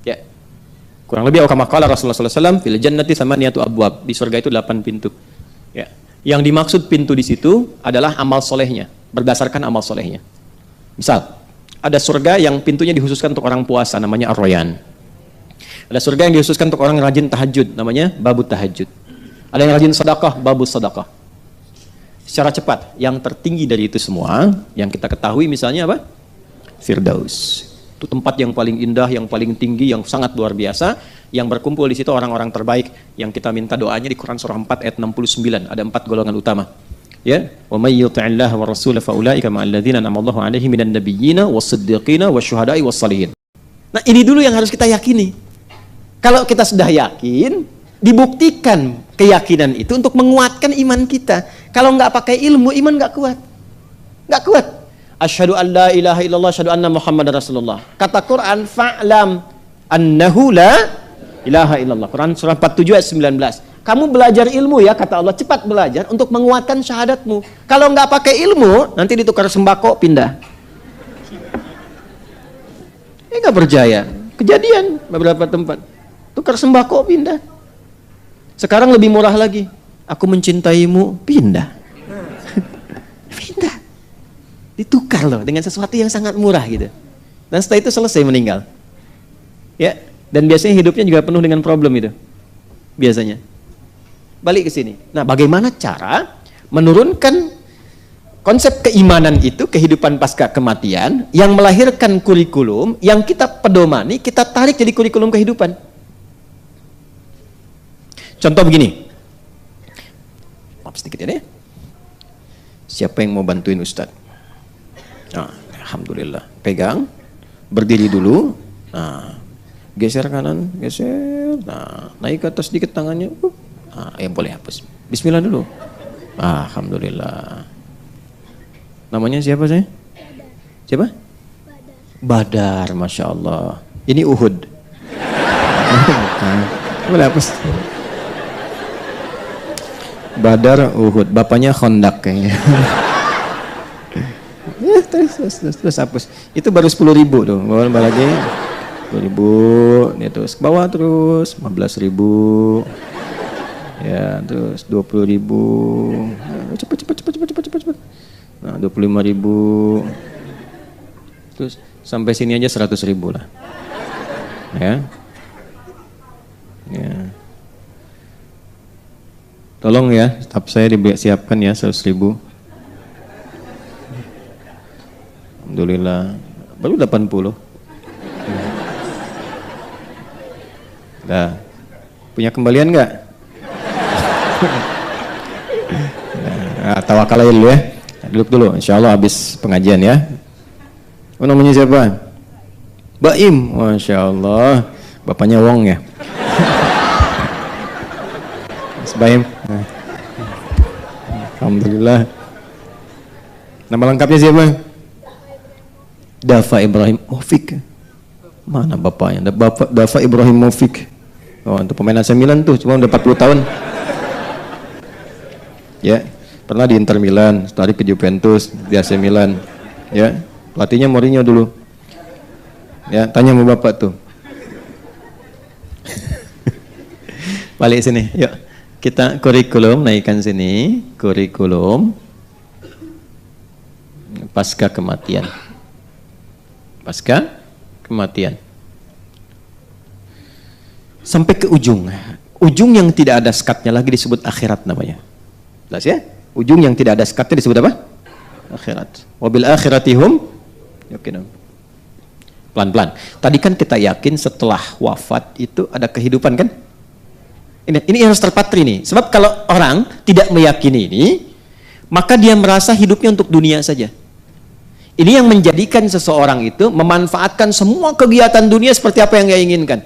Ya. Kurang lebih kama qala Rasulullah sallallahu alaihi wasallam fil jannati thamaniyatu abwab. Di surga itu 8 pintu. Ya. Yang dimaksud pintu di situ adalah amal solehnya, berdasarkan amal solehnya. Misal, ada surga yang pintunya dikhususkan untuk orang puasa, namanya Ar-Rayyan. Ada surga yang dikhususkan untuk orang rajin tahajud, namanya Babut Tahajud. Ada yang rajin sedekah, Babus Sedekah. Secara cepat, yang tertinggi dari itu semua, yang kita ketahui misalnya apa? Firdaus. Itu tempat yang paling indah, yang paling tinggi, yang sangat luar biasa, yang berkumpul di situ orang-orang terbaik, yang kita minta doanya di Quran surah 4 ayat 69. Ada 4 golongan utama. Ya, wa may yuti'illaha wa rasulahu fa ulaika ma'al ladzina an'ama Allahu 'alaihim minan nabiyyina was-siddiqina wasyuhada'i was-shalihin. Nah, ini dulu yang harus kita yakini. Kalau kita sudah yakin, dibuktikan keyakinan itu untuk menguatkan iman kita. Kalau nggak pakai ilmu, iman nggak kuat. Nggak kuat. Asyhadu an la ilaha illallah, asyhadu anna Muhammadar Rasulullah. Kata Quran, fa'lam annahu la ilaha illallah. Quran surah 47 ayat 19. Kamu belajar ilmu ya, kata Allah, cepat belajar untuk menguatkan syahadatmu. Kalau nggak pakai ilmu, nanti ditukar sembako, pindah. Ini nggak percaya. Kejadian beberapa tempat. Tukar sembako, pindah. Sekarang lebih murah lagi. Aku mencintaimu, pindah. Pindah. Ditukar loh dengan sesuatu yang sangat murah gitu. Dan setelah itu selesai meninggal. Ya, dan biasanya hidupnya juga penuh dengan problem itu. Biasanya. Balik ke sini. Nah, bagaimana cara menurunkan konsep keimanan itu, kehidupan pasca kematian, yang melahirkan kurikulum, yang kita pedomani, kita tarik jadi kurikulum kehidupan. Contoh begini. Maaf sedikit ya. Siapa yang mau bantuin Ustadz? Nah, alhamdulillah. Pegang, berdiri dulu. Nah, geser kanan, geser. Nah, naik ke atas sedikit tangannya. Nah, yang boleh hapus. Bismillah dulu. Ah, alhamdulillah. Namanya siapa sih? Siapa? Badar, masya Allah. Ini Uhud. Boleh hapus. Badar, Uhud. Bapaknya Khandaq kayaknya. Ya, terus hapus. Itu baru 10.000 tuh. Bawa lagi 10.000. Ini terus ke bawah terus 15.000. Ya, terus 20.000. Cepet. Nah, 25.000. Terus sampai sini aja 100.000 lah. Ya. Ya. Tolong ya, staf saya disiapkan ya 100.000. Alhamdulillah. Baru 80. Nah, punya kembalian nggak? Nah, tawakal aja dulu ya. Duduk dulu, insya Allah habis pengajian ya. Oh, namanya siapa? Baim, masya Allah. Bapaknya Wong ya. Mas Baim. Alhamdulillah. Nama lengkapnya siapa? Dafa Ibrahim Mofik. Mana bapaknya? Dafa Ibrahim Mofik. Oh, untuk pemain AC Milan tuh, cuma udah 40 tahun. Ya, pernah di Inter Milan, tarik ke Juventus, di AC Milan. Ya, pelatihnya Mourinho dulu. Ya, tanya sama bapak tuh. Balik sini, yuk. Kita kurikulum, naikkan sini. Kurikulum pasca kematian. Pasca kematian. Sampai ke ujung. Ujung yang tidak ada sekatnya lagi disebut akhirat namanya. Jelas ya? Ujung yang tidak ada sekatnya disebut apa? Akhirat. Wabil akhiratihum yakinun. Pelan-pelan. Tadi kan kita yakin setelah wafat itu ada kehidupan kan? Ini harus terpatri nih. Sebab kalau orang tidak meyakini ini, maka dia merasa hidupnya untuk dunia saja. Ini yang menjadikan seseorang itu memanfaatkan semua kegiatan dunia seperti apa yang dia inginkan.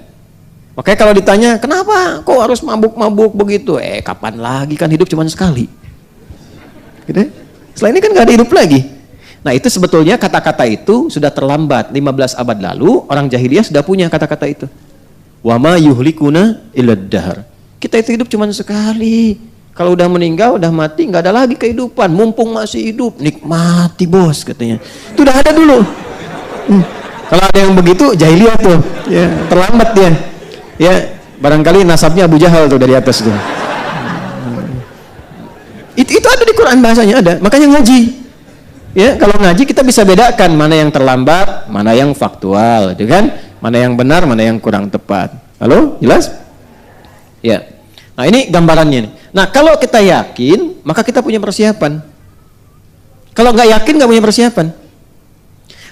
Makanya kalau ditanya, kenapa kok harus mabuk-mabuk begitu? Kapan lagi, kan hidup cuma sekali. Gitu? Setelah ini kan gak ada hidup lagi. Nah, itu sebetulnya kata-kata itu sudah terlambat. 15 abad lalu orang jahiliyah sudah punya kata-kata itu. Wa ma yuhlikuna illad dahr. Kita itu hidup cuma sekali. Kalau udah meninggal, udah mati, nggak ada lagi kehidupan. Mumpung masih hidup, nikmati bos katanya. Itu udah ada dulu. Kalau ada yang begitu, jahiliyah tuh. Ya, terlambat dia. Ya, barangkali nasabnya Abu Jahal tuh dari atas tuh. Itu ada di Quran, bahasanya ada. Makanya ngaji. Ya, kalau ngaji kita bisa bedakan mana yang terlambat, mana yang faktual, gitu kan? Mana yang benar, mana yang kurang tepat. Halo, jelas? Ya. Nah, ini gambarannya nih. Nah, kalau kita yakin, maka kita punya persiapan. Kalau nggak yakin, nggak punya persiapan.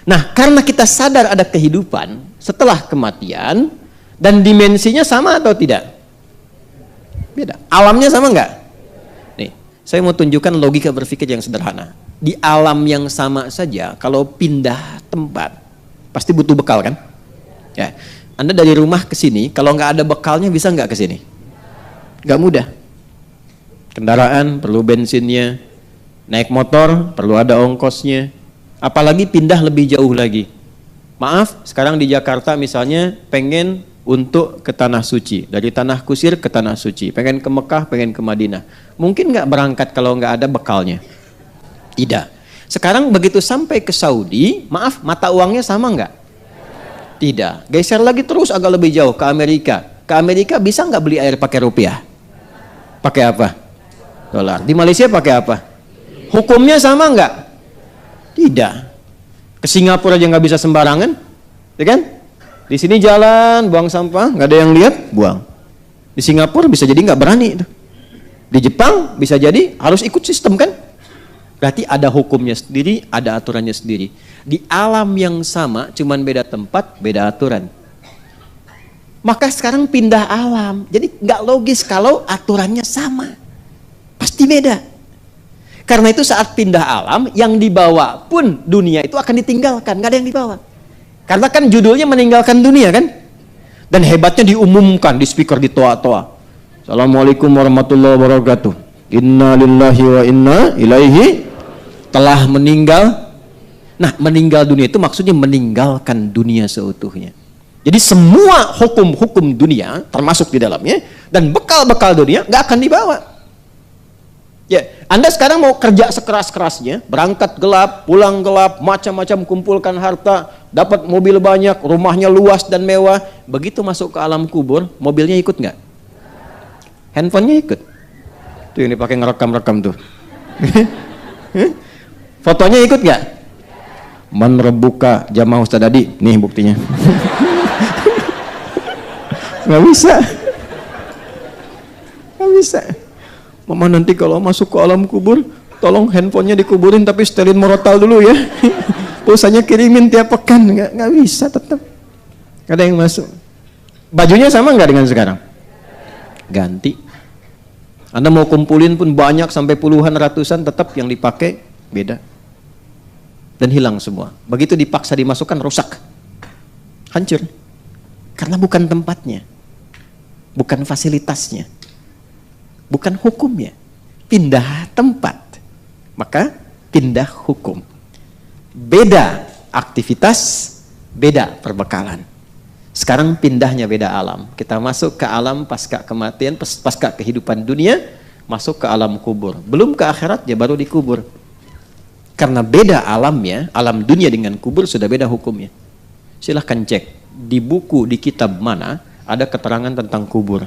Nah, karena kita sadar ada kehidupan setelah kematian dan dimensinya sama atau tidak? Beda. Alamnya sama nggak? Nih, saya mau tunjukkan logika berpikir yang sederhana. Di alam yang sama saja, kalau pindah tempat, pasti butuh bekal kan? Ya, Anda dari rumah ke sini, kalau nggak ada bekalnya bisa nggak ke sini? Nggak mudah. Kendaraan perlu bensinnya, naik motor perlu ada ongkosnya, apalagi pindah lebih jauh lagi. Maaf, sekarang di Jakarta misalnya pengen untuk ke Tanah Suci, dari Tanah Kusir ke Tanah Suci, pengen ke Mekah, pengen ke Madinah. Mungkin nggak berangkat kalau nggak ada bekalnya? Tidak. Sekarang begitu sampai ke Saudi, maaf, mata uangnya sama nggak? Tidak. Geser lagi terus agak lebih jauh ke Amerika. Ke Amerika bisa nggak beli air pakai rupiah? Pakai apa? Dolar. Di Malaysia pakai apa? Hukumnya sama nggak? Tidak. Ke Singapura aja nggak bisa sembarangan, ya kan? Di sini jalan, buang sampah, nggak ada yang lihat, buang. Di Singapura bisa jadi nggak berani. Di Jepang bisa jadi harus ikut sistem kan? Berarti ada hukumnya sendiri, ada aturannya sendiri. Di alam yang sama, cuman beda tempat, beda aturan. Maka sekarang pindah alam, jadi nggak logis kalau aturannya sama, pasti beda. Karena itu saat pindah alam, yang dibawa pun dunia itu akan ditinggalkan, nggak ada yang dibawa. Karena kan judulnya meninggalkan dunia kan, dan hebatnya diumumkan di speaker di toa-toa. Assalamualaikum warahmatullahi wabarakatuh. Inna lillahi wa inna ilaihi telah meninggal. Nah, meninggal dunia itu maksudnya meninggalkan dunia seutuhnya. Jadi semua hukum-hukum dunia termasuk di dalamnya dan bekal-bekal dunia nggak akan dibawa. Ya, Anda sekarang mau kerja sekeras-kerasnya, berangkat gelap, pulang gelap, macam-macam kumpulkan harta, dapat mobil banyak, rumahnya luas dan mewah. Begitu masuk ke alam kubur, mobilnya ikut nggak? Handphonenya ikut. Tuh ini pakai ngerekam-rekam tuh. Fotonya ikut nggak? Man rebuka jamaah Ustaz Adi, nih buktinya. Nggak bisa. Nggak bisa. Mama nanti kalau masuk ke alam kubur, tolong handphonenya dikuburin tapi setelin morotal dulu ya. Pulsanya kirimin tiap pekan. Nggak bisa tetap. Nggak ada yang masuk. Bajunya sama nggak dengan sekarang? Ganti. Anda mau kumpulin pun banyak sampai puluhan ratusan, tetap yang dipakai beda. Dan hilang semua. Begitu dipaksa dimasukkan, rusak. Hancur. Karena bukan tempatnya. Bukan fasilitasnya. Bukan hukumnya. Pindah tempat. Maka pindah hukum. Beda aktivitas, beda perbekalan. Sekarang pindahnya beda alam. Kita masuk ke alam pasca kematian, pasca kehidupan dunia, masuk ke alam kubur. Belum ke akhirat, ya baru dikubur. Karena beda alamnya, alam dunia dengan kubur sudah beda hukumnya. Silahkan cek di buku, di kitab mana ada keterangan tentang kubur.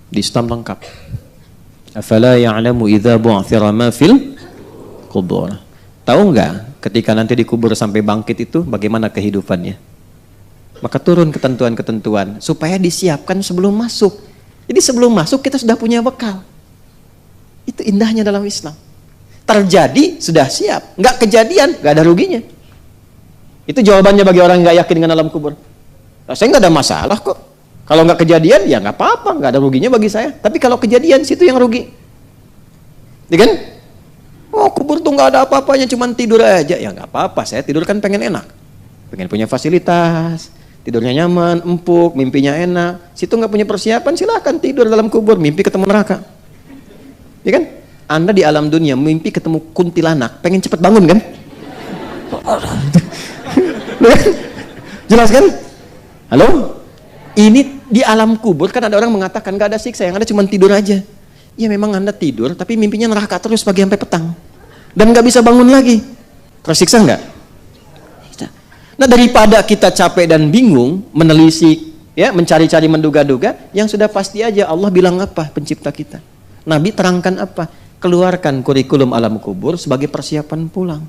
Di stam lengkap. Afala ya'lamu idza bu'thira ma fil kubur. Tahu nggak ketika nanti dikubur sampai bangkit itu bagaimana kehidupannya? Maka turun ketentuan-ketentuan supaya disiapkan sebelum masuk. Jadi sebelum masuk kita sudah punya bekal. Itu indahnya dalam Islam. Terjadi sudah siap, nggak kejadian nggak ada ruginya. Itu jawabannya bagi orang yang nggak yakin dengan alam kubur. Nah, saya nggak ada masalah kok. Kalau nggak kejadian ya nggak apa-apa, nggak ada ruginya bagi saya. Tapi kalau kejadian situ yang rugi, ya kan? Oh kubur tuh nggak ada apa-apanya, cuma tidur aja. Ya nggak apa-apa, saya tidur kan pengen enak, pengen punya fasilitas, tidurnya nyaman, empuk, mimpinya enak. Situ nggak punya persiapan, silahkan tidur dalam kubur, mimpi ketemu neraka, ya kan? Anda di alam dunia mimpi ketemu kuntilanak, pengen cepet bangun kan? Jelas kan? Halo? Ini di alam kubur kan ada orang mengatakan gak ada siksa, yang ada cuma tidur aja. Ya memang Anda tidur, tapi mimpinya neraka terus pagi sampai petang. Dan gak bisa bangun lagi. Tersiksa nggak? Nah, daripada kita capek dan bingung menelisik, ya, mencari-cari, menduga-duga, yang sudah pasti aja Allah bilang apa pencipta kita. Nabi terangkan apa? Keluarkan kurikulum alam kubur sebagai persiapan pulang.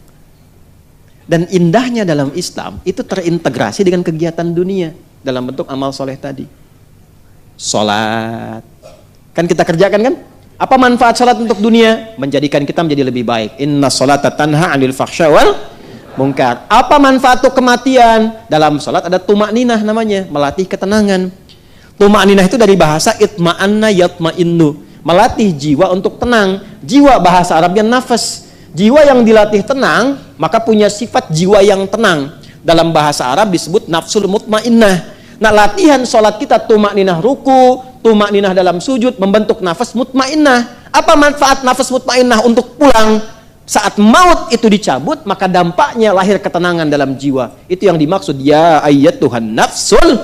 Dan indahnya dalam Islam itu terintegrasi dengan kegiatan dunia dalam bentuk amal soleh tadi. Sholat, kan kita kerjakan kan? Apa manfaat sholat untuk dunia? Menjadikan kita menjadi lebih baik. Inna sholata tanha 'anil fahsya wal munkar. Apa manfaat untuk kematian? Dalam sholat ada tumakninah namanya, melatih ketenangan. Tumakninah itu dari bahasa itma'anna yatma'innu, melatih jiwa untuk tenang. Jiwa bahasa Arabnya nafas. Jiwa yang dilatih tenang, maka punya sifat jiwa yang tenang. Dalam bahasa Arab disebut nafsul mutmainnah. Nah, latihan sholat kita tumakninah ruku, tumakninah dalam sujud, membentuk nafas mutmainnah. Apa manfaat nafas mutmainnah untuk pulang? Saat maut itu dicabut, maka dampaknya lahir ketenangan dalam jiwa. Itu yang dimaksud ya ayyatuhan nafsul.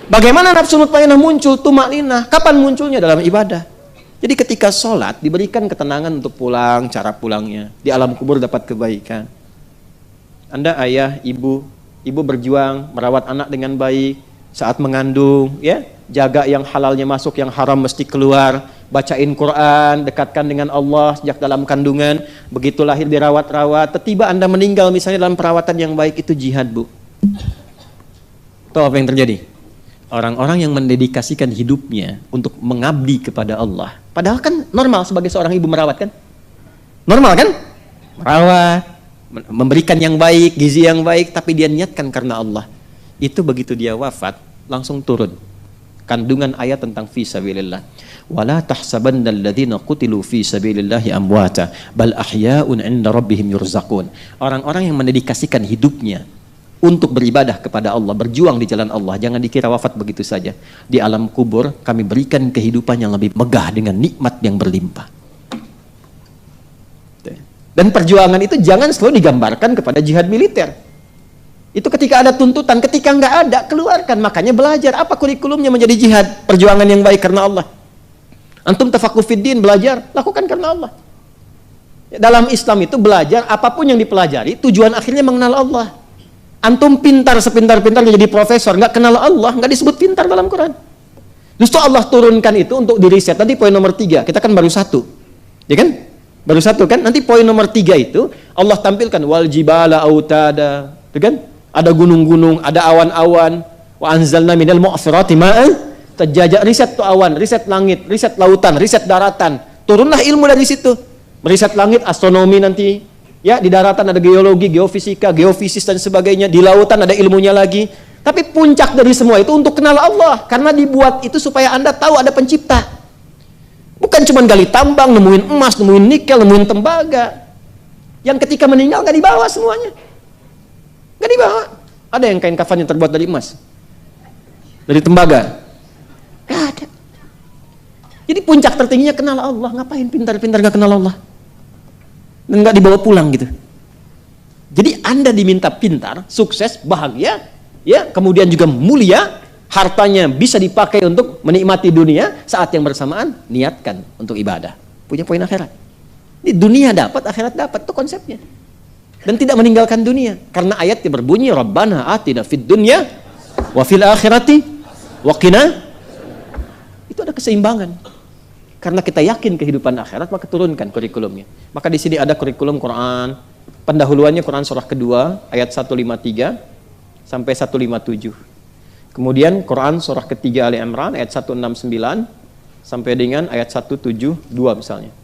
Bagaimana nafsul mutmainnah muncul? Tumakninah. Kapan munculnya? Dalam ibadah. Jadi ketika sholat diberikan ketenangan untuk pulang, cara pulangnya. Di alam kubur dapat kebaikan. Anda ayah, ibu berjuang merawat anak dengan baik. Saat mengandung, ya, jaga yang halalnya masuk, yang haram mesti keluar. Bacain Quran, dekatkan dengan Allah sejak dalam kandungan. Begitu lahir dirawat-rawat, tiba Anda meninggal misalnya dalam perawatan yang baik, itu jihad, Bu. Tahu apa yang terjadi? Orang-orang yang mendedikasikan hidupnya untuk mengabdi kepada Allah. Padahal kan normal sebagai seorang ibu merawat kan? Normal kan? Merawat, memberikan yang baik, gizi yang baik, tapi dia niatkan karena Allah. Itu begitu dia wafat, langsung turun kandungan ayat tentang fi sabilillah. Wala tahsabanna alladziina qutilu fi sabilillahi amwata bal ahya'un 'inda rabbihim yurzaqun. Orang-orang yang mendedikasikan hidupnya untuk beribadah kepada Allah, berjuang di jalan Allah, jangan dikira wafat begitu saja. Di alam kubur kami berikan kehidupan yang lebih megah dengan nikmat yang berlimpah. Dan perjuangan itu jangan selalu digambarkan kepada jihad militer. Itu ketika ada tuntutan, ketika nggak ada, keluarkan. Makanya belajar. Apa kurikulumnya menjadi jihad? Perjuangan yang baik karena Allah. Antum tafaqquh fiddin, belajar. Lakukan karena Allah. Dalam Islam itu belajar, apapun yang dipelajari, tujuan akhirnya mengenal Allah. Antum pintar, sepintar-pintarnya jadi profesor, nggak kenal Allah, nggak disebut pintar dalam Quran. Justru Allah turunkan itu untuk diriset. Nanti poin nomor 3, kita kan baru 1. Ya kan? Baru 1 kan? Nanti poin nomor 3 itu, Allah tampilkan, wal jibala autada. Ya kan? Ada gunung-gunung, ada awan-awan. Wa anzalna minal mu'sirati ma'an tajajja. Riset tuh awan, riset langit, riset lautan, riset daratan. Turunlah ilmu dari situ. Meriset langit, astronomi nanti. Ya, di daratan ada geologi, geofisika, geofisis dan sebagainya. Di lautan ada ilmunya lagi. Tapi puncak dari semua itu untuk kenal Allah. Karena dibuat itu supaya Anda tahu ada pencipta. Bukan cuma gali tambang, nemuin emas, nemuin nikel, nemuin tembaga. Yang ketika meninggal gak dibawa semuanya. Gak dibawa. Ada yang kain kafan yang terbuat dari emas, dari tembaga? Gak ada. Jadi puncak tertingginya kenal Allah. Ngapain pintar-pintar gak kenal Allah? Dan gak dibawa pulang gitu. Jadi Anda diminta pintar, sukses, bahagia, ya, kemudian juga mulia, hartanya bisa dipakai untuk menikmati dunia. Saat yang bersamaan niatkan untuk ibadah. Punya poin akhirat. Ini dunia dapat, akhirat dapat, itu konsepnya. Dan tidak meninggalkan dunia. Karena ayatnya berbunyi, Rabbana atina fid dunya wa fil akhirati wa qina. Itu ada keseimbangan. Karena kita yakin kehidupan akhirat, maka turunkan kurikulumnya. Maka di sini ada kurikulum Quran. Pendahuluannya Quran surah kedua, ayat 153 sampai 157. Kemudian Quran surah ketiga Ali Imran, ayat 169 sampai dengan ayat 172 misalnya.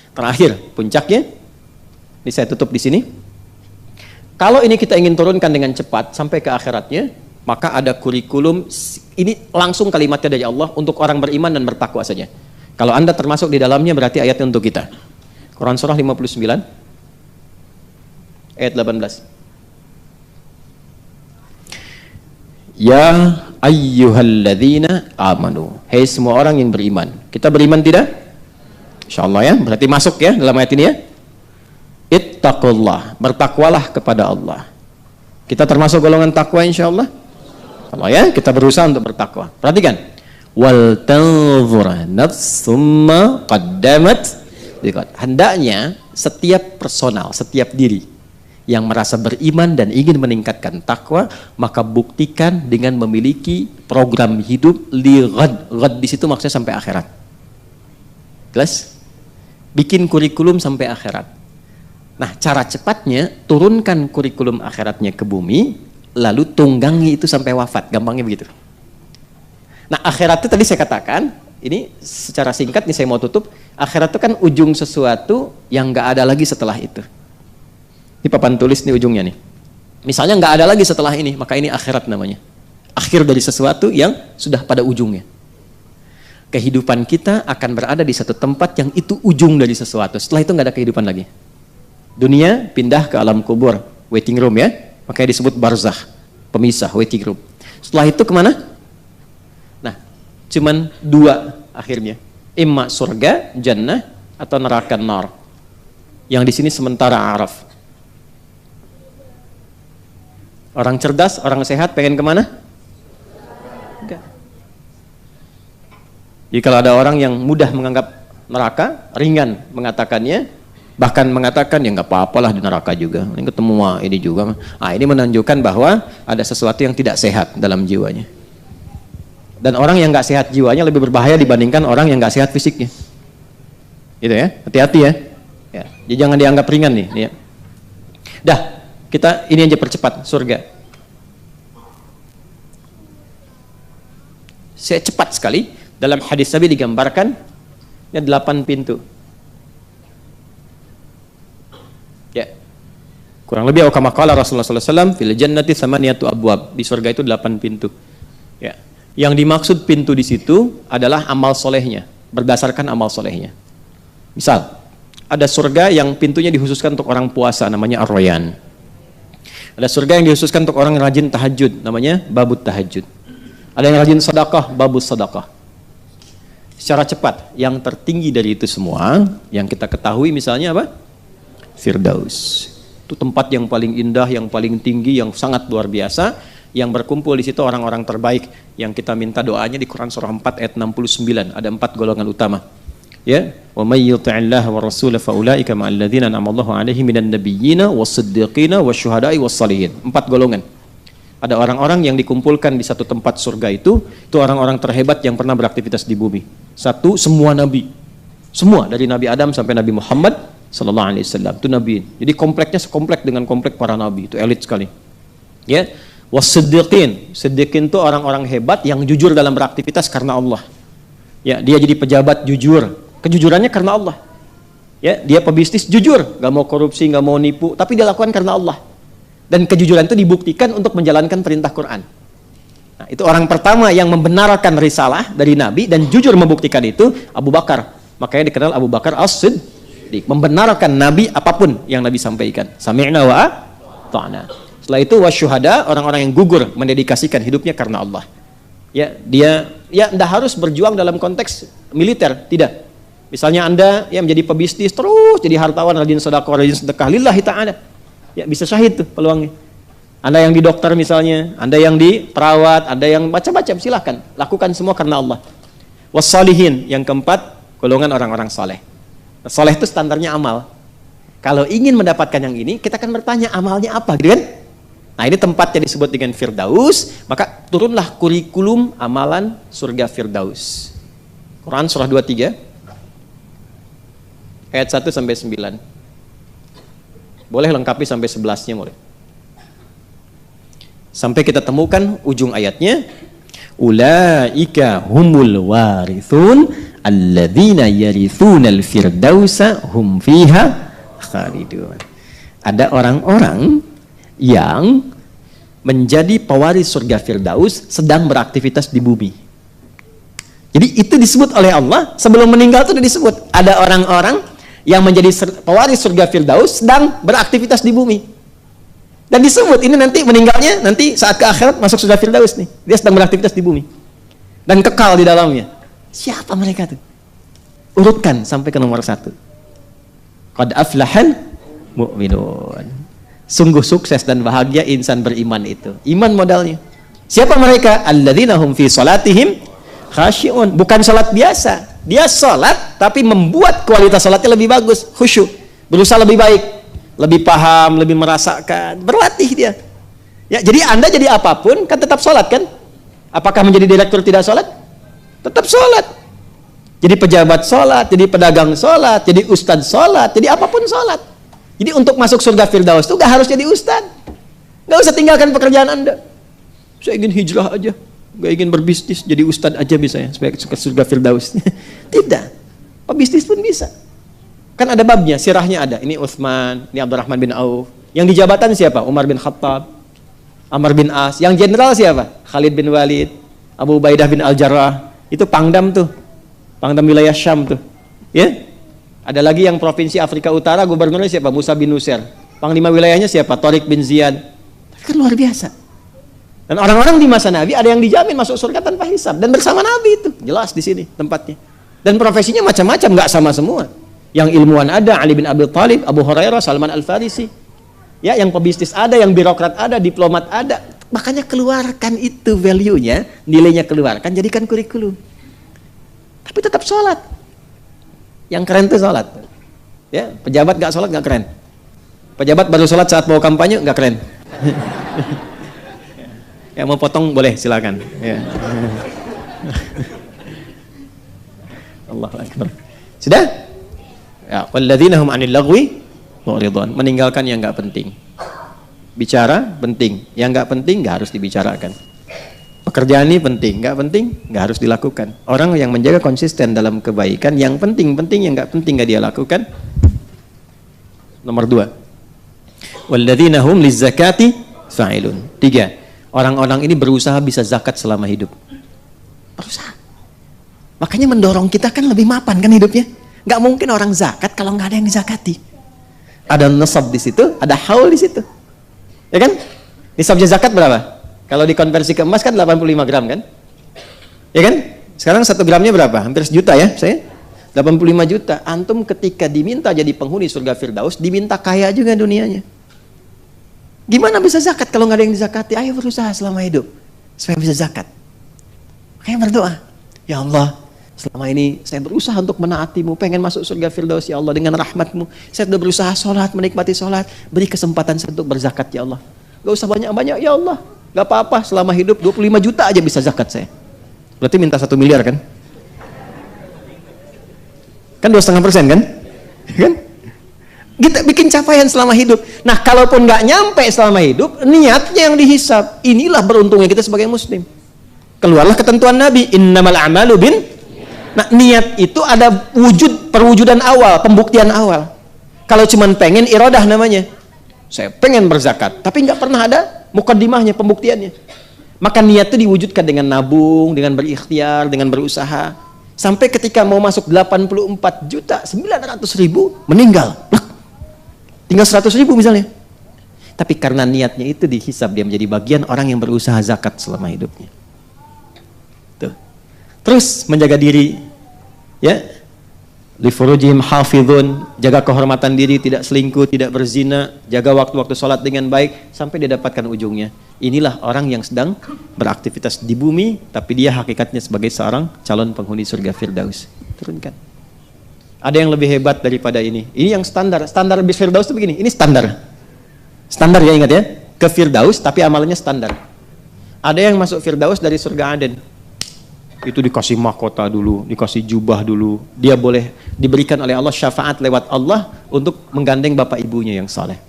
Terakhir, puncaknya, ini saya tutup di sini. Kalau ini kita ingin turunkan dengan cepat sampai ke akhiratnya, maka ada kurikulum, ini langsung kalimatnya dari Allah untuk orang beriman dan bertakwa saja. Kalau Anda termasuk di dalamnya, berarti ayatnya untuk kita. Quran surah 59, ayat 18. Ya ayyuhalladzina amanu. Hei semua orang yang beriman. Kita beriman tidak? InsyaAllah ya, berarti masuk ya dalam ayat ini ya. Ittaqullah, bertakwalah kepada Allah. Kita termasuk golongan takwa insyaallah. Allah ya, kita berusaha untuk bertakwa. Perhatikan. Wal tanzur nafsum ma qaddamat. Hendaknya setiap personal, setiap diri yang merasa beriman dan ingin meningkatkan takwa, maka buktikan dengan memiliki program hidup li ghad. Ghad di situ maksudnya sampai akhirat. Jelas? Bikin kurikulum sampai akhirat. Nah, cara cepatnya turunkan kurikulum akhiratnya ke bumi, lalu tunggangi itu sampai wafat. Gampangnya begitu. Nah, akhirat itu tadi saya katakan, ini secara singkat nih saya mau tutup. Akhirat itu kan ujung sesuatu yang nggak ada lagi setelah itu. Ini papan tulis nih ujungnya nih. Misalnya nggak ada lagi setelah ini, maka ini akhirat namanya. Akhir dari sesuatu yang sudah pada ujungnya. Kehidupan kita akan berada di satu tempat yang itu ujung dari sesuatu. Setelah itu nggak ada kehidupan lagi. Dunia pindah ke alam kubur, waiting room ya. Makanya disebut barzakh, pemisah, waiting room. Setelah itu kemana? Nah, cuman dua akhirnya. Imma surga, jannah, atau neraka nar. Yang di sini sementara araf. Orang cerdas, orang sehat pengen kemana? Enggak. Jadi kalau ada orang yang mudah menganggap neraka, ringan mengatakannya, bahkan mengatakan ya nggak apa-apalah di neraka juga, ini ketemu ini juga. Ini menunjukkan bahwa ada sesuatu yang tidak sehat dalam jiwanya. Dan orang yang nggak sehat jiwanya lebih berbahaya dibandingkan orang yang nggak sehat fisiknya. Gitu ya, hati-hati ya. Jadi jangan dianggap ringan nih. Ya. Dah, kita ini aja percepat surga. Saya cepat sekali. Dalam hadis Nabi digambarkan ya 8 pintu. Ya. Kurang lebih kama qala Rasulullah sallallahu alaihi wasallam fil jannati thamaniyatu abwab. Di surga itu 8 pintu. Ya. Yang dimaksud pintu di situ adalah amal solehnya, berdasarkan amal solehnya. Misal, ada surga yang pintunya dikhususkan untuk orang puasa, namanya Ar-Rayyan. Ada surga yang dikhususkan untuk orang yang rajin tahajud, namanya Babut Tahajud. Ada yang rajin sedekah, Babus Sedekah. Secara cepat, yang tertinggi dari itu semua, yang kita ketahui misalnya apa? Firdaus. Itu tempat yang paling indah, yang paling tinggi, yang sangat luar biasa. Yang berkumpul di situ orang-orang terbaik yang kita minta doanya di Quran surah 4 ayat 69. Ada 4 golongan utama. Ya, wa may yuti'illah wa rasulahu fa ulaika ma'al ladzina an'ama Allahu 'alaihim minan nabiyyina was-siddiqina wasyuhada'i was-shalihin. 4 golongan. Ada orang-orang yang dikumpulkan di satu tempat surga itu orang-orang terhebat yang pernah beraktivitas di bumi. Satu, semua nabi. Semua dari Nabi Adam sampai Nabi Muhammad sallallahu alaihi wasallam itu nabi. Jadi kompleknya sekomplek dengan komplek para nabi, itu elit sekali. Ya. Was-siddiqin. Siddiqin itu orang-orang hebat yang jujur dalam beraktivitas karena Allah. Ya, dia jadi pejabat jujur. Kejujurannya karena Allah. Ya, dia pebisnis jujur, nggak mau korupsi, nggak mau nipu, tapi dia lakukan karena Allah. Dan kejujuran itu dibuktikan untuk menjalankan perintah Quran. Nah, itu orang pertama yang membenarkan risalah dari Nabi dan jujur membuktikan itu Abu Bakar. Makanya dikenal Abu Bakar As-Siddiq, membenarkan Nabi apapun yang Nabi sampaikan. Sami'na wa ata'na. Setelah itu wasyuhada, orang-orang yang gugur mendedikasikan hidupnya karena Allah. Ya, dia tidak harus berjuang dalam konteks militer, tidak. Misalnya Anda yang menjadi pebisnis terus jadi hartawan, rajin sedekah lillahi ta'ala. Ya, bisa syahid tuh peluangnya. Anda yang di dokter misalnya, Anda yang di perawat, Anda yang macam-macam, silahkan lakukan semua karena Allah. Wassalihin, yang keempat, golongan orang-orang saleh. Saleh itu standarnya amal. Kalau ingin mendapatkan yang ini, kita akan bertanya amalnya apa, gitu kan? Nah, ini tempatnya disebut dengan Firdaus, maka turunlah kurikulum amalan surga Firdaus. Quran surah 23 ayat 1 sampai 9. Boleh lengkapi sampai 11-nya boleh. Sampai kita temukan ujung ayatnya, ulaika humul warithun alladzina yarithunal firdausa hum fiha khalidun. Ada orang-orang yang menjadi pewaris surga Firdaus sedang beraktivitas di bumi. Jadi itu disebut oleh Allah sebelum meninggal itu disebut ada orang-orang yang menjadi pewaris surga Firdaus sedang beraktivitas di bumi. Dan disebut ini nanti meninggalnya nanti saat ke akhirat masuk surga Firdaus nih. Dia sedang beraktivitas di bumi dan kekal di dalamnya. Siapa mereka tuh? Urutkan sampai ke nomor 1. Qad aflahal mu'minun. Sungguh sukses dan bahagia insan beriman itu. Iman modalnya. Siapa mereka? Alladzina hum fi salatihim khasyi'un. Bukan salat biasa. Dia salat tapi membuat kualitas salatnya lebih bagus, khusyuk. Berusaha lebih baik, lebih paham, lebih merasakan, berlatih dia. Ya, jadi Anda jadi apapun kan tetap sholat kan? Apakah menjadi direktur tidak sholat? Tetap sholat. Jadi pejabat sholat, jadi pedagang sholat, jadi ustadz sholat, jadi apapun sholat. Jadi untuk masuk surga Firdaus itu gak harus jadi ustadz. Gak usah tinggalkan pekerjaan Anda. Saya ingin hijrah aja, gak ingin berbisnis, jadi ustadz aja misalnya, supaya ke surga Firdaus. Tidak. Pebisnis pun bisa. Kan ada babnya, sirahnya ada. Ini Utsman, ini Abdurrahman bin Auf. Yang di jabatan siapa? Umar bin Khattab, Amr bin As. Yang jenderal siapa? Khalid bin Walid, Abu Ubaidah bin Al-Jarrah. Itu pangdam tuh. Pangdam wilayah Syam tuh. Ya? Ada lagi yang provinsi Afrika Utara, gubernurnya siapa? Musa bin Nusair. Panglima wilayahnya siapa? Tariq bin Ziyad. Kan luar biasa. Dan orang-orang di masa Nabi ada yang dijamin masuk surga tanpa hisab dan bersama Nabi itu. Jelas di sini tempatnya. Dan profesinya macam-macam, nggak sama semua. Yang ilmuwan ada, Ali bin Abi Thalib, Abu Hurairah, Salman Al-Farisi. Ya, yang pebisnis ada, yang birokrat ada, diplomat ada. Makanya keluarkan itu value-nya, nilainya keluarkan, jadikan kurikulum. Tapi tetap sholat. Yang keren itu sholat. Ya, pejabat nggak sholat nggak keren. Pejabat baru sholat saat mau kampanye nggak keren. Yang mau potong boleh, silakan. Ya. Allahu Akbar. Sudah? Ya, walladzina hum 'anil lagwi mu'ridun. Meninggalkan yang enggak penting. Bicara penting, yang enggak penting enggak harus dibicarakan. Pekerjaan ini penting, enggak harus dilakukan. Orang yang menjaga konsisten dalam kebaikan, yang penting, yang enggak penting enggak dia lakukan. Nomor 2. Walladzina hum lizzakati fa'ilun. 3. Orang-orang ini berusaha bisa zakat selama hidup. Berusaha. Makanya mendorong kita kan lebih mapan kan hidupnya. Nggak mungkin orang zakat kalau nggak ada yang dizakati. Ada nisab di situ, ada haul di situ. Ya kan? Nisabnya zakat berapa? Kalau dikonversi ke emas kan 85 gram kan? Ya kan? Sekarang 1 gramnya berapa? Hampir sejuta ya saya? 85 juta. Antum ketika diminta jadi penghuni surga Firdaus, diminta kaya juga dunianya. Gimana bisa zakat kalau nggak ada yang dizakati? Ayo berusaha selama hidup supaya bisa zakat. Makanya berdoa, ya Allah, selama ini saya berusaha untuk menaatimu, pengen masuk surga Firdaus ya Allah dengan rahmatmu. Saya sudah berusaha sholat, menikmati sholat, beri kesempatan saya untuk berzakat ya Allah. Gak usah banyak-banyak ya Allah, gak apa-apa, selama hidup 25 juta aja bisa zakat saya. Berarti minta 1 miliar kan? Kan 2,5% kan? Kan? Kita bikin capaian selama hidup. Nah kalaupun gak nyampe selama hidup, niatnya yang dihisab. Inilah beruntungnya kita sebagai muslim. Keluarlah ketentuan Nabi, innamal a'malu bin. Nah, niat itu ada perwujudan awal, pembuktian awal. Kalau cuman pengen, iradah namanya. Saya pengen berzakat, tapi nggak pernah ada mukaddimahnya, pembuktiannya. Maka niat itu diwujudkan dengan nabung, dengan berikhtiar, dengan berusaha. Sampai ketika mau masuk 84.900.000 meninggal. Tinggal 100.000 misalnya. Tapi karena niatnya itu dihisab, dia menjadi bagian orang yang berusaha zakat selama hidupnya. Tuh. Terus menjaga diri, ya, li furujihim hafizun, jaga kehormatan diri, tidak selingkuh, tidak berzina, jaga waktu-waktu sholat dengan baik sampai dia dapatkan ujungnya. Inilah orang yang sedang beraktivitas di bumi, tapi dia hakikatnya sebagai seorang calon penghuni surga Firdaus. Turunkan. Ada yang lebih hebat daripada ini. Ini yang standar. Standar Firdaus itu begini. Ini standar. Standar ya, ingat ya. Ke Firdaus tapi amalannya standar. Ada yang masuk Firdaus dari surga Aden. Itu dikasih mahkota dulu, dikasih jubah dulu. Dia boleh diberikan oleh Allah syafaat lewat Allah untuk menggandeng bapak ibunya yang saleh.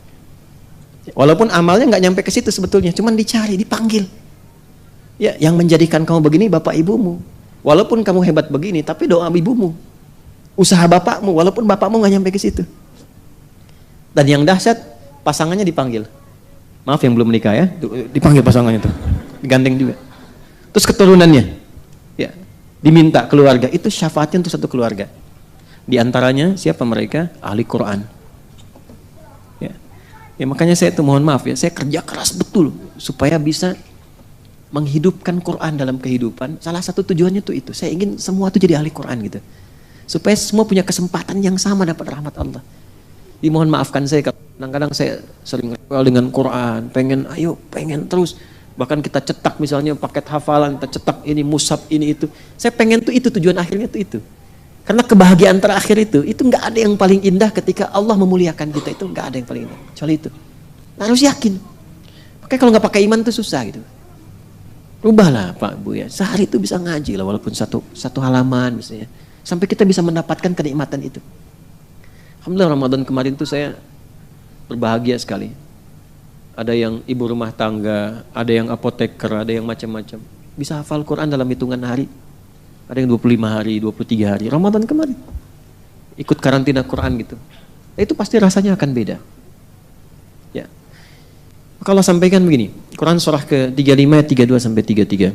Walaupun amalnya nggak nyampe ke situ sebetulnya, cuman dicari, dipanggil. Ya, yang menjadikan kamu begini bapak ibumu. Walaupun kamu hebat begini, tapi doa ibumu, usaha bapakmu, walaupun bapakmu nggak nyampe ke situ. Dan yang dahsyat, pasangannya dipanggil. Maaf yang belum menikah ya, dipanggil pasangannya tuh, digandeng juga. Terus keturunannya. Ya, diminta keluarga, itu syafaatnya untuk satu keluarga. Di antaranya siapa mereka? Ahli Quran. Ya. Ya makanya saya tuh mohon maaf ya, saya kerja keras betul supaya bisa menghidupkan Quran dalam kehidupan. Salah satu tujuannya tuh itu. Saya ingin semua tuh jadi ahli Quran gitu. Supaya semua punya kesempatan yang sama dapat rahmat Allah. Dimohon maafkan saya kadang-kadang saya sering rewel dengan Quran, pengen terus. Bahkan kita cetak misalnya paket hafalan, kita cetak ini mushaf ini itu. Saya pengen tuh itu tujuan akhirnya tuh itu. Karena kebahagiaan terakhir itu nggak ada yang paling indah ketika Allah memuliakan kita, itu nggak ada yang paling indah. Kecuali itu. Harus yakin. Makanya kalau nggak pakai iman tuh susah gitu. Rubahlah Pak Bu ya. Sehari itu bisa ngaji lah walaupun satu halaman misalnya. Sampai kita bisa mendapatkan kenikmatan itu. Alhamdulillah Ramadan kemarin tuh saya berbahagia sekali. Ada yang ibu rumah tangga, ada yang apoteker, ada yang macam-macam. Bisa hafal Quran dalam hitungan hari. Ada yang 25 hari, 23 hari. Ramadan kemarin. Ikut karantina Quran gitu. Itu pasti rasanya akan beda. Ya. Kalau sampaikan begini, Quran surah ke-35 ayat 32 sampai 33.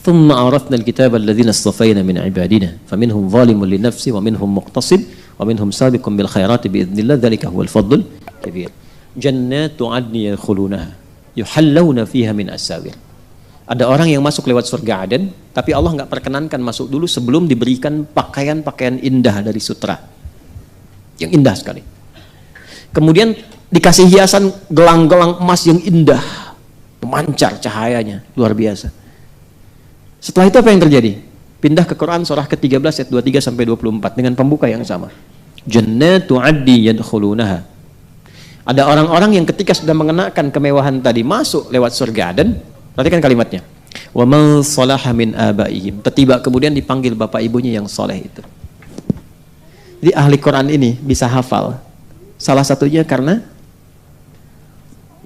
ثُمَّ أَوْرَثْنَا الْكِتَابَ الَّذِينَ اصْطَفَيْنَا مِنْ عِبَادِنَا فَمِنْهُمْ ظَالِمٌ لِنَفْسِهِ وَمِنْهُمْ مُقْتَصِدٌ وَمِنْهُمْ سَابِقٌ بِالْخَيْرَاتِ بِإِذْنِ اللَّهِ ذَلِكَ هُوَ الْفَضْلُ الْكَبِيرُ جَنَّاتُ عَدْنٍ يَدْخُلُونَهَا يُحَلَّوْنَ فِيهَا مِنْ أَسَاوِرَ. Ada orang yang masuk lewat surga Aden, tapi Allah nggak perkenankan masuk dulu sebelum diberikan pakaian-pakaian indah dari sutra. Yang indah sekali. Kemudian dikasih hiasan gelang-gelang emas yang indah, memancar cahayanya, luar biasa. Setelah itu apa yang terjadi? Pindah ke Quran surah ke-13 ayat 23 sampai 24 dengan pembuka yang sama. Jannatu 'adni yadkhulunaha. Ada orang-orang yang ketika sudah mengenakan kemewahan tadi masuk lewat surga Aden. Perhatikan kalimatnya. Wa man salaha min abaihim. Tiba kemudian dipanggil bapak ibunya yang soleh itu. Jadi ahli Quran ini bisa hafal. Salah satunya karena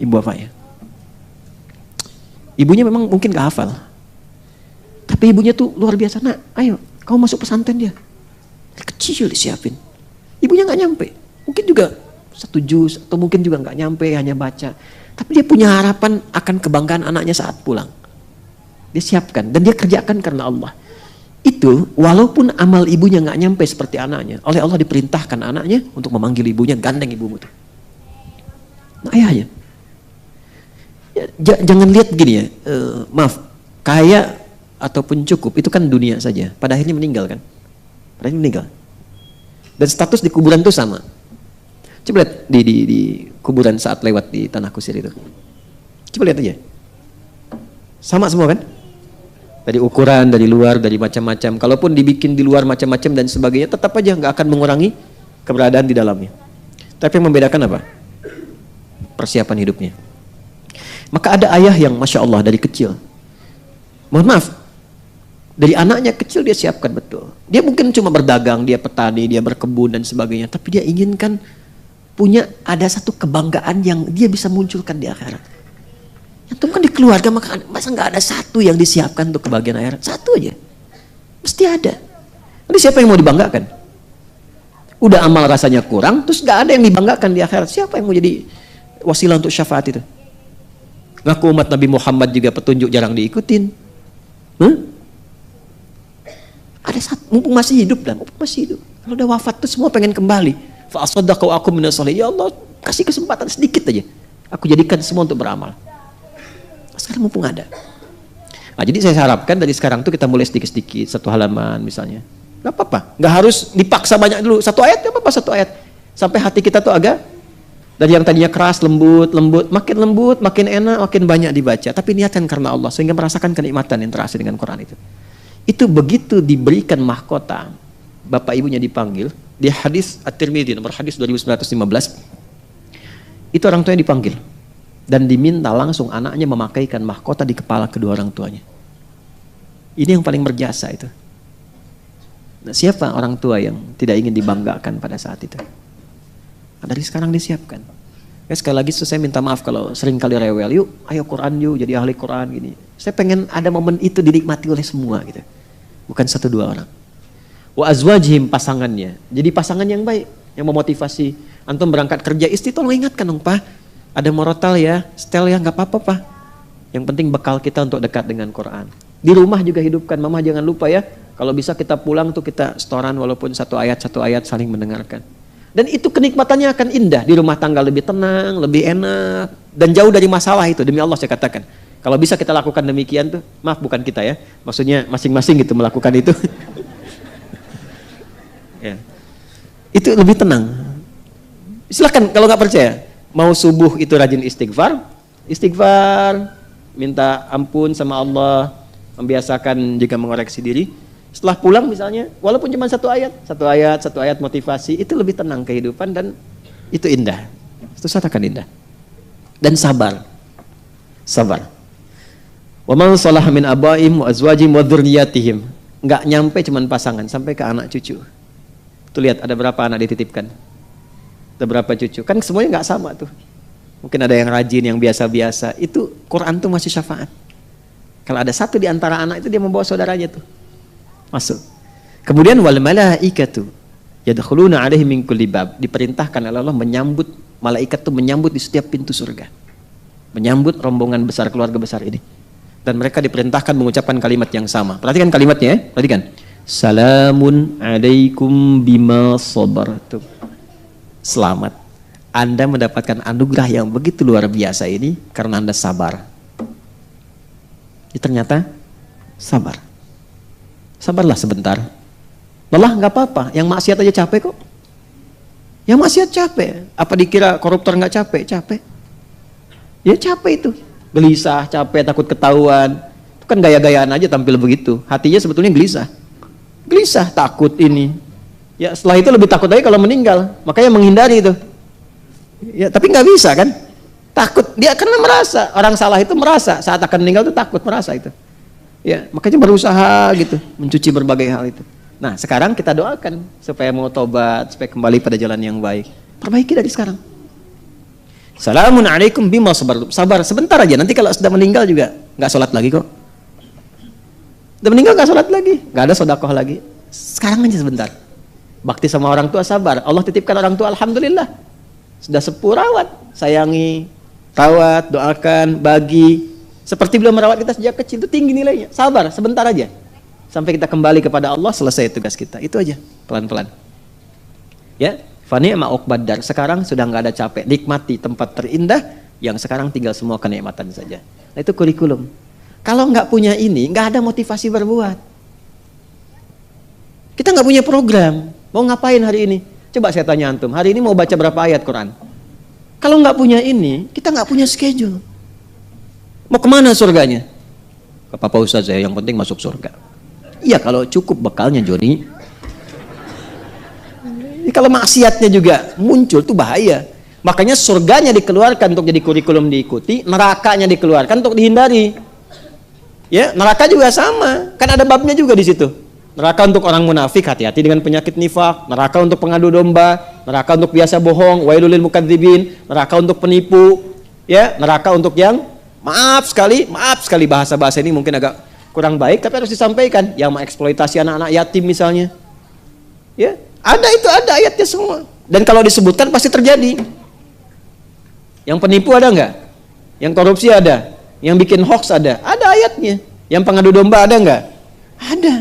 ibu bapaknya. Ibunya memang mungkin gak hafal. Tapi ibunya tuh luar biasa. Nak, ayo kamu masuk pesantren dia. Dari kecil disiapin. Ibunya gak nyampe. Mungkin juga 1 juz atau mungkin juga gak nyampe, hanya baca. Tapi dia punya harapan akan kebanggaan anaknya saat pulang. Dia siapkan dan dia kerjakan karena Allah. Itu walaupun amal ibunya nggak nyampe seperti anaknya, oleh Allah diperintahkan anaknya untuk memanggil ibunya, gandeng ibumu tuh. Nah, ayahnya. Ya, jangan lihat begini ya, maaf, kaya ataupun cukup itu kan dunia saja. Pada akhirnya meninggal kan? Pada akhirnya meninggal. Dan status di kuburan itu sama. Coba lihat di kuburan saat lewat di tanah kusir itu. Coba lihat aja. Sama semua kan? Dari ukuran, dari luar, dari macam-macam. Kalaupun dibikin di luar macam-macam dan sebagainya, tetap aja nggak akan mengurangi keberadaan di dalamnya. Tapi yang membedakan apa? Persiapan hidupnya. Maka ada ayah yang Masya Allah dari kecil. Mohon maaf. Dari anaknya kecil dia siapkan betul. Dia mungkin cuma berdagang, dia petani, dia berkebun dan sebagainya. Tapi dia inginkan punya ada satu kebanggaan yang dia bisa munculkan di akhirat. Itu kan di keluarga masa nggak ada satu yang disiapkan untuk kebahagiaan akhirat? Satu aja, mesti ada. Nanti siapa yang mau dibanggakan? Udah amal rasanya kurang, terus nggak ada yang dibanggakan di akhirat. Siapa yang mau jadi wasilah untuk syafaat itu? Ngaku umat Nabi Muhammad juga petunjuk jarang diikutin. Ada satu, mumpung masih hidup dan mumpung masih hidup. Kalau udah wafat tuh semua pengen kembali. Fa'asaddaqu aku minas sholihin. Ya Allah, kasih kesempatan sedikit aja. Aku jadikan semua untuk beramal. Sekarang mumpung ada. Nah, jadi saya harapkan dari sekarang tuh kita mulai sedikit-sedikit, 1 halaman misalnya. Gak apa-apa. Gak harus dipaksa banyak dulu. 1 ayat, gak apa-apa 1 ayat. Sampai hati kita tuh agak dari yang tadinya keras, lembut, makin enak, makin banyak dibaca. Tapi niatkan karena Allah sehingga merasakan kenikmatan yang terasa dengan Quran itu. Itu begitu diberikan mahkota, bapak ibunya dipanggil. Di hadis At-Tirmidzi nomor hadis 2915 itu orang tuanya dipanggil dan diminta langsung anaknya memakaikan mahkota di kepala kedua orang tuanya. Ini yang paling berjasa itu. Nah, siapa orang tua yang tidak ingin dibanggakan pada saat itu? Nah, dari sekarang disiapkan. Ya, sekali lagi saya minta maaf kalau sering kali rewel. Yuk, ayo Quran yuk, jadi ahli Quran gini. Saya pengen ada momen itu dinikmati oleh semua gitu. Bukan 1-2 orang. Wa azwajihim, pasangannya. Jadi pasangan yang baik, yang memotivasi. Antum berangkat kerja, istri tolong ingatkan dong Pak, ada morotal ya, setel ya, nggak apa-apa Pak. Yang penting bekal kita untuk dekat dengan Quran. Di rumah juga hidupkan, mama jangan lupa ya, kalau bisa kita pulang tuh kita setoran walaupun 1 ayat saling mendengarkan. Dan itu kenikmatannya akan indah, di rumah tangga lebih tenang, lebih enak, dan jauh dari masalah itu, demi Allah saya katakan. Kalau bisa kita lakukan demikian tuh, maaf bukan kita ya, maksudnya masing-masing gitu melakukan itu. Ya. Itu lebih tenang. Silakan kalau nggak percaya, mau subuh itu rajin istighfar, minta ampun sama Allah, membiasakan juga mengoreksi diri. Setelah pulang misalnya, walaupun cuma satu ayat motivasi, itu lebih tenang kehidupan dan itu indah. Itu katakan indah. Dan sabar. Wa man salaha min abaihim wa azwajihim wa dzurriyyatihim. Enggak nyampe cuman pasangan, sampai ke anak cucu. Tuh lihat ada berapa anak dititipkan. Ada berapa cucu. Kan semuanya enggak sama tuh. Mungkin ada yang rajin, yang biasa-biasa. Itu Quran tuh masih syafaat. Kalau ada satu di antara anak itu dia membawa saudaranya tuh. Masuk. Kemudian wal malaikatu yadkhuluna alaihim min kulli bab. Diperintahkan oleh Allah menyambut, malaikat tuh menyambut di setiap pintu surga. Menyambut rombongan besar, keluarga besar ini. Dan mereka diperintahkan mengucapkan kalimat yang sama. Perhatikan kalimatnya ya. Perhatikan. Salamun alaikum bima sabartum. Selamat. Anda mendapatkan anugerah yang begitu luar biasa ini karena Anda sabar. Ini ternyata sabar. Sabarlah sebentar. Lelah nggak apa-apa. Yang maksiat aja capek kok. Yang maksiat capek. Apa dikira koruptor nggak capek? Capek. Ya capek itu. Gelisah, capek, takut ketahuan. Itu kan gaya-gayaan aja tampil begitu. Hatinya sebetulnya gelisah. Gelisah, takut ini. Ya setelah itu lebih takut lagi kalau meninggal. Makanya menghindari itu. Ya tapi nggak bisa kan? Takut. Dia karena merasa. Orang salah itu merasa. Saat akan meninggal itu takut, merasa itu. Ya, makanya berusaha gitu, mencuci berbagai hal itu. Nah, sekarang kita doakan supaya mau tobat, supaya kembali pada jalan yang baik. Perbaiki dari sekarang. Assalamualaikum alaikum bima sabartum. Sabar sebentar aja, nanti kalau sudah meninggal juga nggak sholat lagi kok. Sudah meninggal nggak sholat lagi, nggak ada sedekah lagi. Sekarang aja sebentar. Bakti sama orang tua sabar. Allah titipkan orang tua, alhamdulillah. Sudah sepuh rawat, sayangi, rawat, doakan, bagi. Seperti beliau merawat kita sejak kecil, itu tinggi nilainya. Sabar, sebentar aja. Sampai kita kembali kepada Allah, selesai tugas kita. Itu aja, pelan-pelan. Ya, fani'ma uqbad dar. Sekarang sudah nggak ada capek. Nikmati tempat terindah, yang sekarang tinggal semua kenikmatan saja. Nah, itu kurikulum. Kalau nggak punya ini, nggak ada motivasi berbuat. Kita nggak punya program. Mau ngapain hari ini? Coba saya tanya antum, hari ini mau baca berapa ayat Quran? Kalau nggak punya ini, kita nggak punya schedule. Mau kemana surganya? Ke Papa Ustaz saya, yang penting masuk surga. Iya kalau cukup bekalnya Joni. Kalau maksiatnya juga muncul tuh bahaya. Makanya surganya dikeluarkan untuk jadi kurikulum diikuti, nerakanya dikeluarkan untuk dihindari. Ya, neraka juga sama. Kan ada babnya juga di situ. Neraka untuk orang munafik, hati-hati dengan penyakit nifak. Neraka untuk pengadu domba. Neraka untuk biasa bohong, wailul lil mukadzibin. Neraka untuk penipu. Ya, neraka untuk yang maaf sekali bahasa-bahasa ini mungkin agak kurang baik, tapi harus disampaikan. Yang mengeksploitasi anak-anak yatim misalnya. Ya, ada ayatnya semua. Dan kalau disebutkan pasti terjadi. Yang penipu ada nggak? Yang korupsi ada? Yang bikin hoax ada ayatnya. Yang pengadu domba ada nggak? Ada.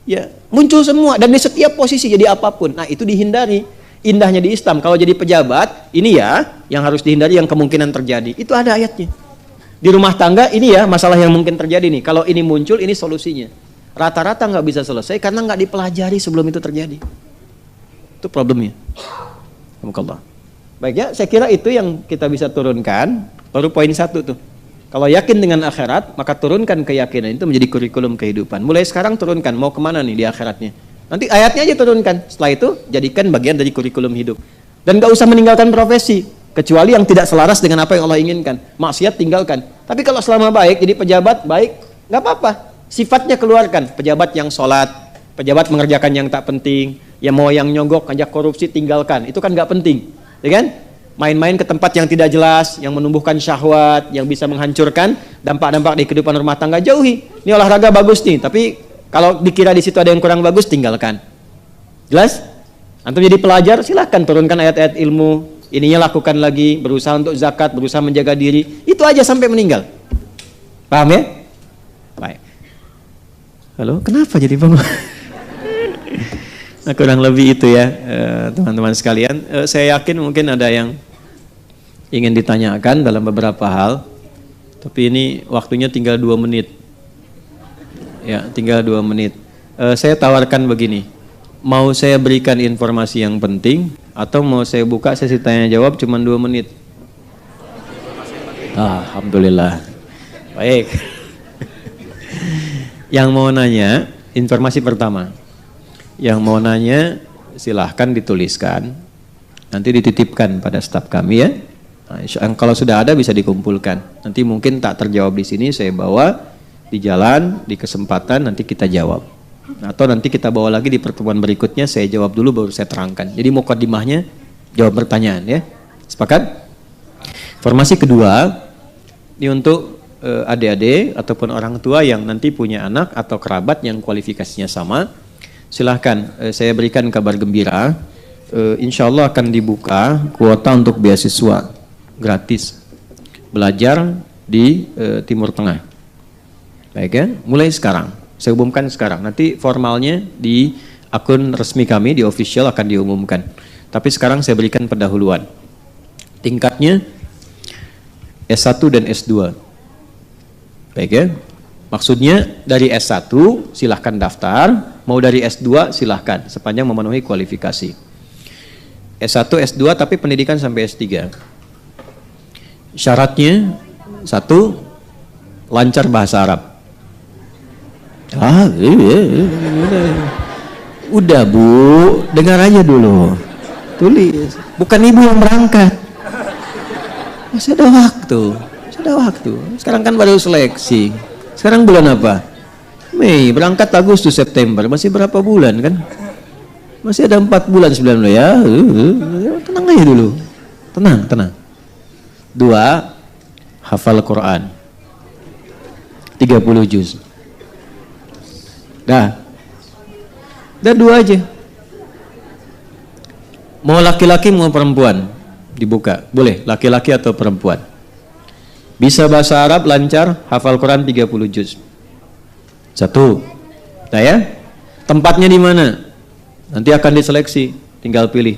Ya, muncul semua dan di setiap posisi jadi apapun. Nah, itu dihindari. Indahnya di Islam, kalau jadi pejabat, ini ya yang harus dihindari yang kemungkinan terjadi. Itu ada ayatnya. Di rumah tangga ini ya masalah yang mungkin terjadi nih. Kalau ini muncul, ini solusinya. Rata-rata nggak bisa selesai karena nggak dipelajari sebelum itu terjadi. Itu problemnya. Alhamdulillah. Baik ya, saya kira itu yang kita bisa turunkan. Baru poin 1 tuh. Kalau yakin dengan akhirat, maka turunkan keyakinan itu menjadi kurikulum kehidupan. Mulai sekarang turunkan, mau kemana nih di akhiratnya. Nanti ayatnya aja turunkan. Setelah itu jadikan bagian dari kurikulum hidup. Dan nggak usah meninggalkan profesi. Kecuali yang tidak selaras dengan apa yang Allah inginkan. Maksiat tinggalkan. Tapi kalau selama baik, jadi pejabat baik, nggak apa-apa. Sifatnya keluarkan. Pejabat yang sholat, pejabat mengerjakan yang tak penting, yang mau yang nyogok, ngajak korupsi, tinggalkan. Itu kan nggak penting, ya kan? Main-main ke tempat yang tidak jelas, yang menumbuhkan syahwat, yang bisa menghancurkan dampak-dampak di kehidupan rumah tangga, jauhi. Ini olahraga bagus nih, tapi kalau dikira di situ ada yang kurang bagus, tinggalkan. Jelas? Antum jadi pelajar, silahkan turunkan ayat-ayat ilmu. Ininya lakukan lagi, berusaha untuk zakat, berusaha menjaga diri. Itu aja sampai meninggal. Paham ya? Baik. Halo, kenapa jadi bangun? Nah, kurang lebih itu ya, teman-teman sekalian. Saya yakin mungkin ada yang ingin ditanyakan dalam beberapa hal. Tapi ini waktunya tinggal 2 menit. Ya, tinggal 2 menit. Saya tawarkan begini. Mau saya berikan informasi yang penting atau mau saya buka sesi tanya jawab cuma 2 menit? Alhamdulillah. Baik. Yang mau nanya, informasi pertama. Yang mau nanya silahkan dituliskan, nanti dititipkan pada staf kami ya. Nah, kalau sudah ada bisa dikumpulkan. Nanti mungkin tak terjawab di sini, saya bawa di jalan, di kesempatan nanti kita jawab. Atau nanti kita bawa lagi di pertemuan berikutnya, saya jawab dulu baru saya terangkan. Jadi mukadimahnya jawab pertanyaan ya. Sepakat? Informasi kedua, ini untuk adik-adik ataupun orang tua yang nanti punya anak atau kerabat yang kualifikasinya sama. Silahkan, saya berikan kabar gembira. Insya Allah akan dibuka kuota untuk beasiswa gratis belajar di Timur Tengah. Baik ya, mulai sekarang. Saya umumkan sekarang. Nanti formalnya di akun resmi kami di official akan diumumkan. Tapi sekarang saya berikan pendahuluan. Tingkatnya S1 dan S2. Baik ya. Maksudnya dari S1 silahkan daftar, mau dari S2 silahkan sepanjang memenuhi kualifikasi. S1, S2 tapi pendidikan sampai S3. Syaratnya satu, lancar bahasa Arab. Udah Bu, dengar aja dulu. Tulis, bukan ibu yang berangkat. Masih ada waktu. Sekarang kan baru seleksi. Sekarang bulan apa? Mei, berangkat Agustus, September. Masih berapa bulan kan? Masih ada 4 bulan 9 bulan ya. Tenang aja dulu. Tenang. 2, hafal Quran. 30 juz. Dah 2 aja. Mau laki-laki mau perempuan dibuka, boleh laki-laki atau perempuan. Bisa bahasa Arab lancar, hafal Quran 30 juz. 1. Nah ya, tempatnya di mana? Nanti akan diseleksi, tinggal pilih.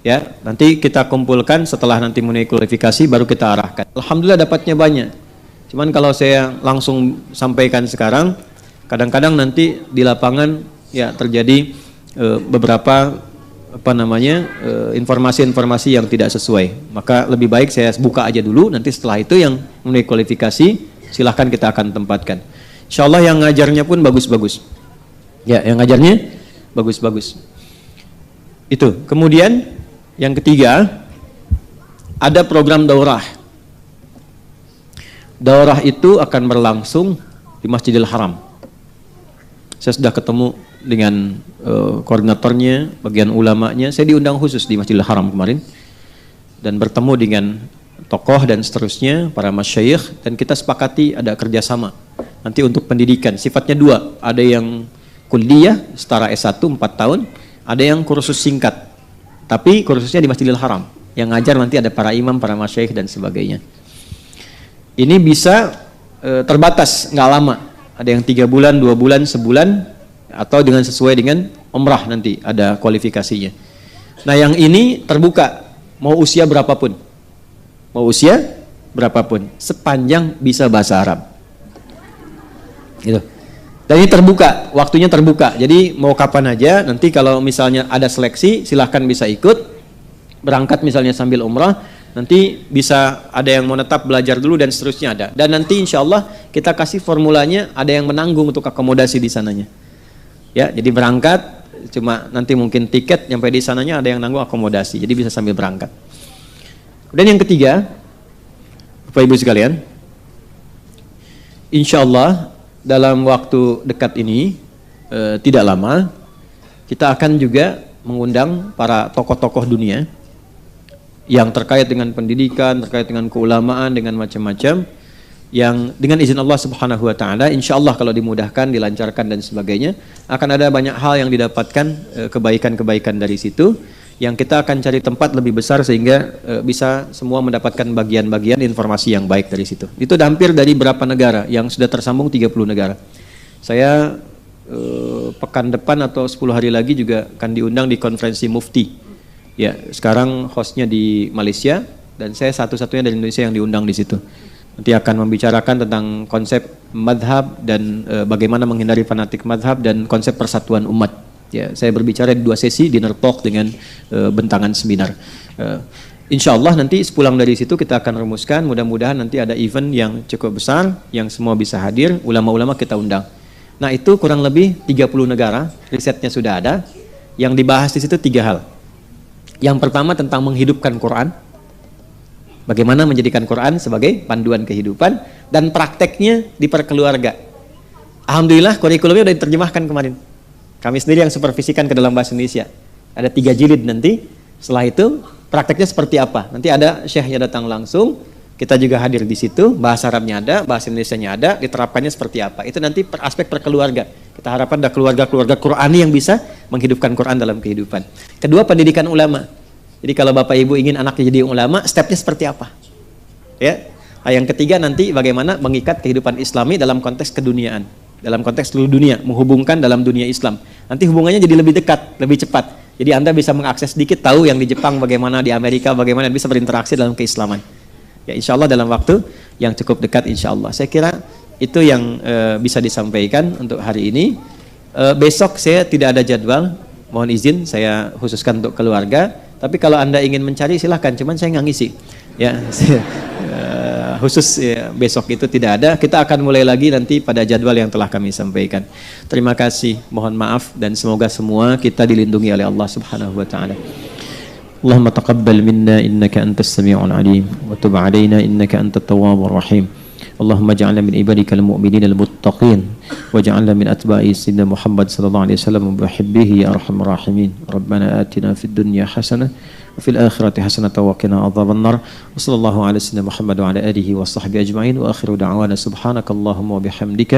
Ya, nanti kita kumpulkan setelah nanti memenuhi kualifikasi baru kita arahkan. Alhamdulillah dapatnya banyak. Cuman kalau saya langsung sampaikan sekarang, kadang-kadang nanti di lapangan ya terjadi beberapa informasi-informasi yang tidak sesuai. Maka lebih baik saya buka aja dulu, nanti setelah itu yang memenuhi kualifikasi silahkan kita akan tempatkan. Insya Allah yang ngajarnya pun bagus-bagus. Ya, yang ngajarnya bagus-bagus. Itu. Kemudian yang ketiga, ada program daurah. Daurah itu akan berlangsung di Masjidil Haram. Saya sudah ketemu dengan koordinatornya, bagian ulamanya. Saya diundang khusus di Masjidil Haram kemarin dan bertemu dengan tokoh dan seterusnya, para masyayikh, dan kita sepakati ada kerjasama nanti untuk pendidikan. Sifatnya 2, ada yang kuliah setara S1 4 tahun, ada yang kursus singkat, tapi kursusnya di Masjidil Haram. Yang ngajar nanti ada para imam, para masyayikh dan sebagainya. Ini bisa terbatas, nggak lama. Ada yang 3 bulan, 2 bulan, sebulan, atau dengan sesuai dengan umrah nanti ada kualifikasinya. Nah yang ini terbuka, mau usia berapapun, sepanjang bisa bahasa Arab. Gitu. Dan ini terbuka, waktunya terbuka. Jadi mau kapan aja, nanti kalau misalnya ada seleksi, silahkan bisa ikut. Berangkat misalnya sambil umrah, nanti bisa ada yang mau tetap belajar dulu dan seterusnya ada. Dan nanti insya Allah kita kasih formulanya, ada yang menanggung untuk akomodasi di sananya. Ya, jadi berangkat, cuma nanti mungkin tiket sampai di sananya ada yang nanggung akomodasi. Jadi bisa sambil berangkat. Dan yang ketiga, Bapak Ibu sekalian, insya Allah dalam waktu dekat ini, tidak lama, kita akan juga mengundang para tokoh-tokoh dunia yang terkait dengan pendidikan, terkait dengan keulamaan, dengan macam-macam, yang dengan izin Allah Subhanahu wa Ta'ala, insya Allah kalau dimudahkan, dilancarkan dan sebagainya, akan ada banyak hal yang didapatkan kebaikan-kebaikan dari situ, yang kita akan cari tempat lebih besar sehingga bisa semua mendapatkan bagian-bagian informasi yang baik dari situ. Itu hampir dari berapa negara yang sudah tersambung, 30 negara. Saya pekan depan atau 10 hari lagi juga akan diundang di konferensi Mufti. Ya, sekarang hostnya di Malaysia dan saya satu-satunya dari Indonesia yang diundang di situ. Nanti akan membicarakan tentang konsep madhab dan bagaimana menghindari fanatik madhab dan konsep persatuan umat. Ya, saya berbicara di 2 sesi dinner talk dengan bentangan seminar. Insya Allah nanti sepulang dari situ kita akan rumuskan. Mudah-mudahan nanti ada event yang cukup besar yang semua bisa hadir. Ulama-ulama kita undang. Nah itu kurang lebih 30 negara, risetnya sudah ada. Yang dibahas di situ 3 hal. Yang pertama tentang menghidupkan Quran. Bagaimana menjadikan Quran sebagai panduan kehidupan. Dan prakteknya diperkeluarga. Alhamdulillah kurikulumnya sudah diterjemahkan kemarin. Kami sendiri yang supervisikan ke dalam bahasa Indonesia. Ada 3 jilid nanti. Setelah itu prakteknya seperti apa. Nanti ada syekhnya datang langsung. Kita juga hadir di situ, bahasa Arabnya ada, bahasa Indonesianya ada, diterapkannya seperti apa. Itu nanti aspek perkeluarga. Kita harapkan ada keluarga-keluarga Qurani yang bisa menghidupkan Quran dalam kehidupan. Kedua, pendidikan ulama. Jadi kalau Bapak Ibu ingin anaknya jadi ulama, stepnya seperti apa? Ya. Nah, yang ketiga nanti bagaimana mengikat kehidupan Islami dalam konteks keduniaan, dalam konteks seluruh dunia, menghubungkan dalam dunia Islam. Nanti hubungannya jadi lebih dekat, lebih cepat. Jadi Anda bisa mengakses sedikit tahu yang di Jepang bagaimana, di Amerika bagaimana, bisa berinteraksi dalam keislaman. Ya insya Allah dalam waktu yang cukup dekat insya Allah. Saya kira itu yang bisa disampaikan untuk hari ini. Besok saya tidak ada jadwal, mohon izin saya khususkan untuk keluarga. Tapi kalau Anda ingin mencari silahkan, cuman saya nggak ngisi. Ya, khusus ya, besok itu tidak ada. Kita akan mulai lagi nanti pada jadwal yang telah kami sampaikan. Terima kasih, mohon maaf dan semoga semua kita dilindungi oleh Allah Subhanahu wa taala. اللهم تقبل منا إنك أنت السميع العليم وتب علينا إنك أنت التواب الرحيم اللهم اجعلنا من عبادك المؤمنين المتقين واجعلنا من أتباع سيدنا محمد صلى الله عليه وسلم وبحبه يا أرحم الراحمين ربنا آتنا في الدنيا حسنة وفي الآخرة حسنة وقنا عذاب النار وصلى الله على سيدنا محمد وعلى آله وصحبه أجمعين وآخر دعوانا سبحانك اللهم وبحمدك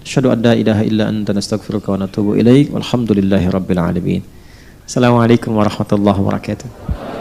نشهد أن لا إله إلا أنت نستغفرك ونتوب إليك والحمد لله رب العالمين. Assalamualaikum warahmatullahi wabarakatuh.